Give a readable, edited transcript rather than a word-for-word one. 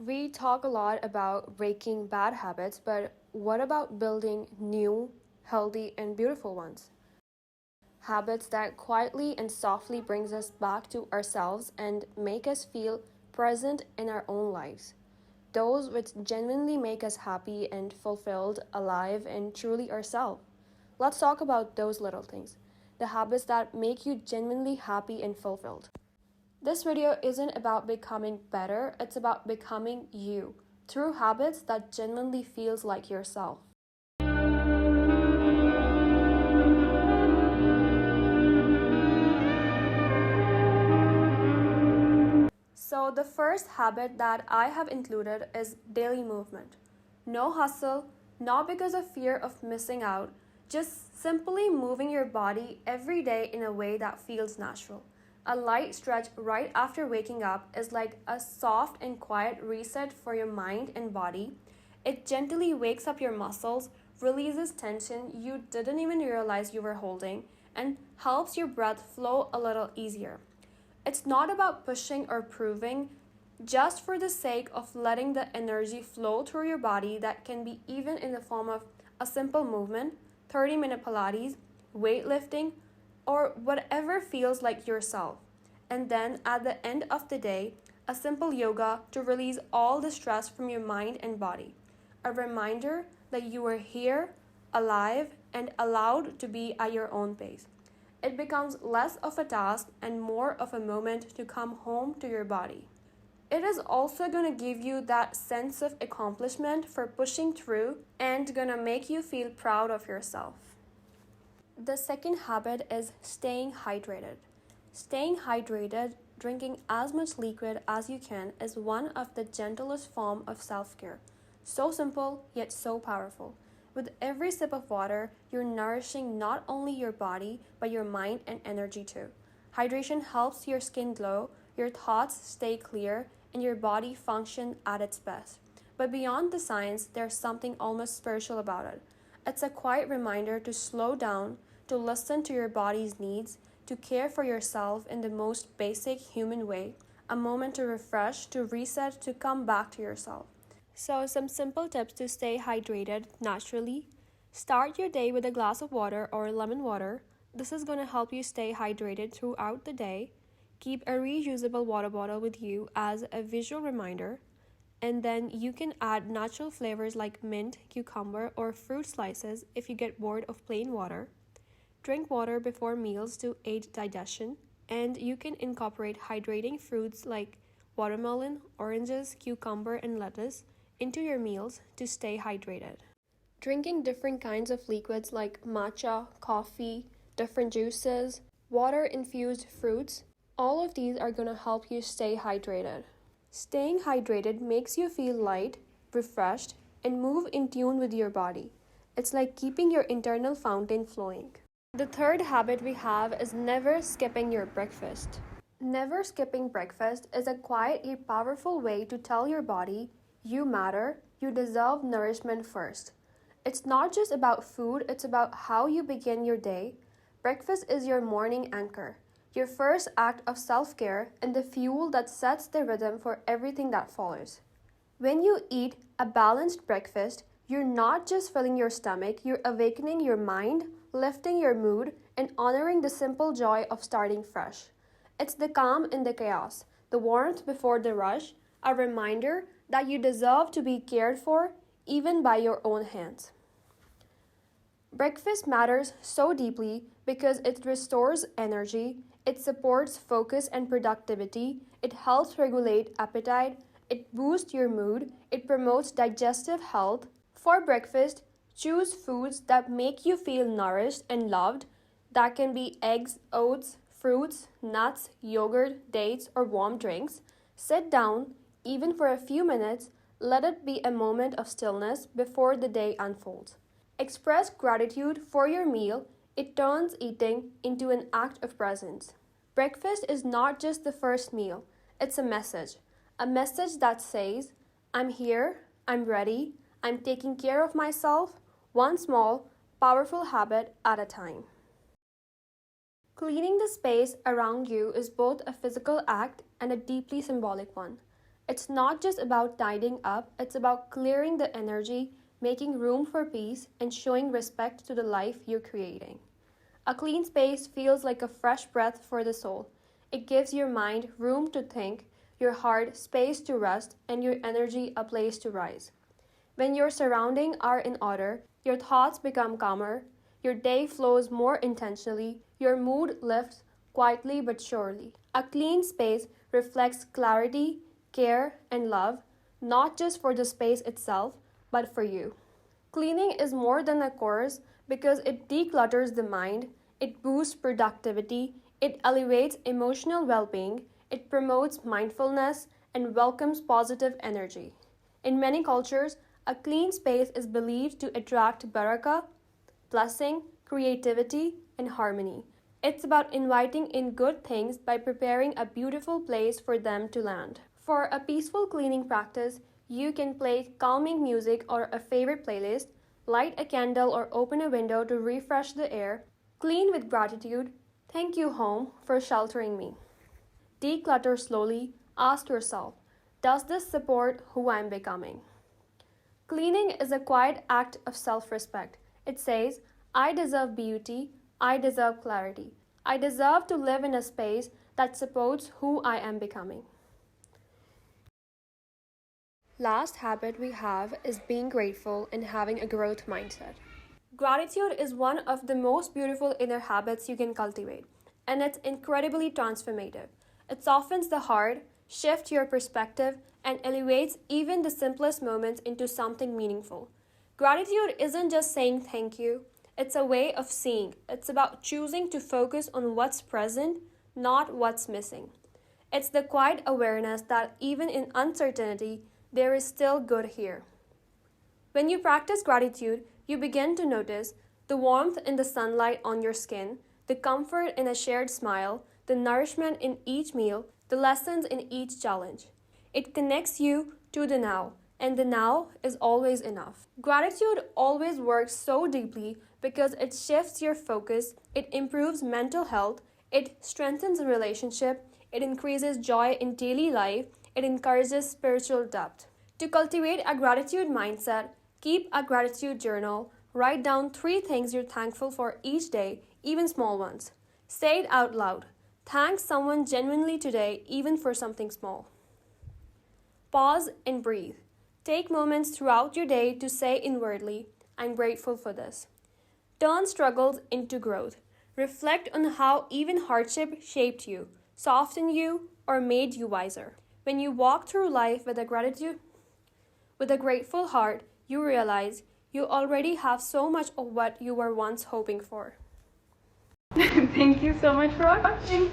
We talk a lot about breaking bad habits, but what about building new, healthy, and beautiful ones? Habits that quietly and softly brings us back to ourselves and make us feel present in our own lives. Those which genuinely make us happy and fulfilled, alive, and truly ourselves. Let's talk about those little things. The habits that make you genuinely happy and fulfilled. This video isn't about becoming better, it's about becoming you through habits that genuinely feels like yourself. So the first habit that I have included is daily movement. No hustle, not because of fear of missing out, just simply moving your body every day in a way that feels natural. A light stretch right after waking up is like a soft and quiet reset for your mind and body. It gently wakes up your muscles, releases tension you didn't even realize you were holding, and helps your breath flow a little easier. It's not about pushing or proving, just for the sake of letting the energy flow through your body that can be even in the form of a simple movement, 30-minute Pilates, weightlifting, or whatever feels like yourself. And then at the end of the day, a simple yoga to release all the stress from your mind and body. A reminder that you are here, alive, and allowed to be at your own pace. It becomes less of a task and more of a moment to come home to your body. It is also going to give you that sense of accomplishment for pushing through and going to make you feel proud of yourself. The second habit is staying hydrated. Staying hydrated, drinking as much liquid as you can, is one of the gentlest form of self-care. So simple, yet so powerful. With every sip of water, you're nourishing not only your body, but your mind and energy too. Hydration helps your skin glow, your thoughts stay clear, and your body function at its best. But beyond the science, there's something almost spiritual about it. It's a quiet reminder to slow down, to listen to your body's needs, to care for yourself in the most basic human way, a moment to refresh, to reset, to come back to yourself. So, some simple tips to stay hydrated naturally. Start your day with a glass of water or lemon water. This is going to help you stay hydrated throughout the day. Keep a reusable water bottle with you as a visual reminder. And then you can add natural flavors like mint, cucumber, or fruit slices if you get bored of plain water. Drink water before meals to aid digestion. And you can incorporate hydrating fruits like watermelon, oranges, cucumber, and lettuce into your meals to stay hydrated. Drinking different kinds of liquids like matcha, coffee, different juices, water infused fruits, all of these are going to help you stay hydrated. Staying hydrated makes you feel light, refreshed, and move in tune with your body. It's like keeping your internal fountain flowing. The third habit we have is never skipping your breakfast. Never skipping breakfast is a quiet yet powerful way to tell your body, you matter, you deserve nourishment first. It's not just about food, it's about how you begin your day. Breakfast is your morning anchor, your first act of self-care and the fuel that sets the rhythm for everything that follows. When you eat a balanced breakfast, you're not just filling your stomach, you're awakening your mind, lifting your mood, and honoring the simple joy of starting fresh. It's the calm in the chaos, the warmth before the rush, a reminder that you deserve to be cared for, even by your own hands. Breakfast matters so deeply because it restores energy, it supports focus and productivity, it helps regulate appetite, it boosts your mood, it promotes digestive health. For breakfast, choose foods that make you feel nourished and loved. That can be eggs, oats, fruits, nuts, yogurt, dates, or warm drinks. Sit down, even for a few minutes, let it be a moment of stillness before the day unfolds. Express gratitude for your meal, it turns eating into an act of presence. Breakfast is not just the first meal, it's a message that says, I'm here, I'm ready, I'm taking care of myself, one small, powerful habit at a time. Cleaning the space around you is both a physical act and a deeply symbolic one. It's not just about tidying up, it's about clearing the energy, making room for peace, and showing respect to the life you're creating. A clean space feels like a fresh breath for the soul. It gives your mind room to think, your heart space to rest, and your energy a place to rise. When your surroundings are in order, your thoughts become calmer, your day flows more intentionally, your mood lifts quietly but surely. A clean space reflects clarity, care, and love, not just for the space itself, but for you. Cleaning is more than a chores because it declutters the mind, it boosts productivity, it elevates emotional well being, it promotes mindfulness, and welcomes positive energy. In many cultures, a clean space is believed to attract barakah, blessing, creativity, and harmony. It's about inviting in good things by preparing a beautiful place for them to land. For a peaceful cleaning practice, you can play calming music or a favorite playlist, light a candle or open a window to refresh the air, clean with gratitude, thank you home for sheltering me. Declutter slowly, ask yourself, does this support who I'm becoming? Cleaning is a quiet act of self respect. It says, I deserve beauty, I deserve clarity, I deserve to live in a space that supports who I am becoming. Last habit we have is being grateful and having a growth mindset. Gratitude is one of the most beautiful inner habits you can cultivate, and it's incredibly transformative. It softens the heart, shifts your perspective, and elevates even the simplest moments into something meaningful. Gratitude isn't just saying thank you, it's a way of seeing. It's about choosing to focus on what's present, not what's missing. It's the quiet awareness that even in uncertainty, there is still good here. When you practice gratitude, you begin to notice the warmth in the sunlight on your skin, the comfort in a shared smile, the nourishment in each meal, the lessons in each challenge. It connects you to the now, and the now is always enough. Gratitude always works so deeply because it shifts your focus, it improves mental health, it strengthens a relationship, it increases joy in daily life, it encourages spiritual depth. To cultivate a gratitude mindset, keep a gratitude journal. Write down 3 things you're thankful for each day, even small ones. Say it out loud. Thank someone genuinely today, even for something small. Pause and breathe. Take moments throughout your day to say inwardly, I'm grateful for this. Turn struggles into growth. Reflect on how even hardship shaped you, softened you, or made you wiser. When you walk through life with a grateful heart, you realize you already have so much of what you were once hoping for. Thank you so much for watching.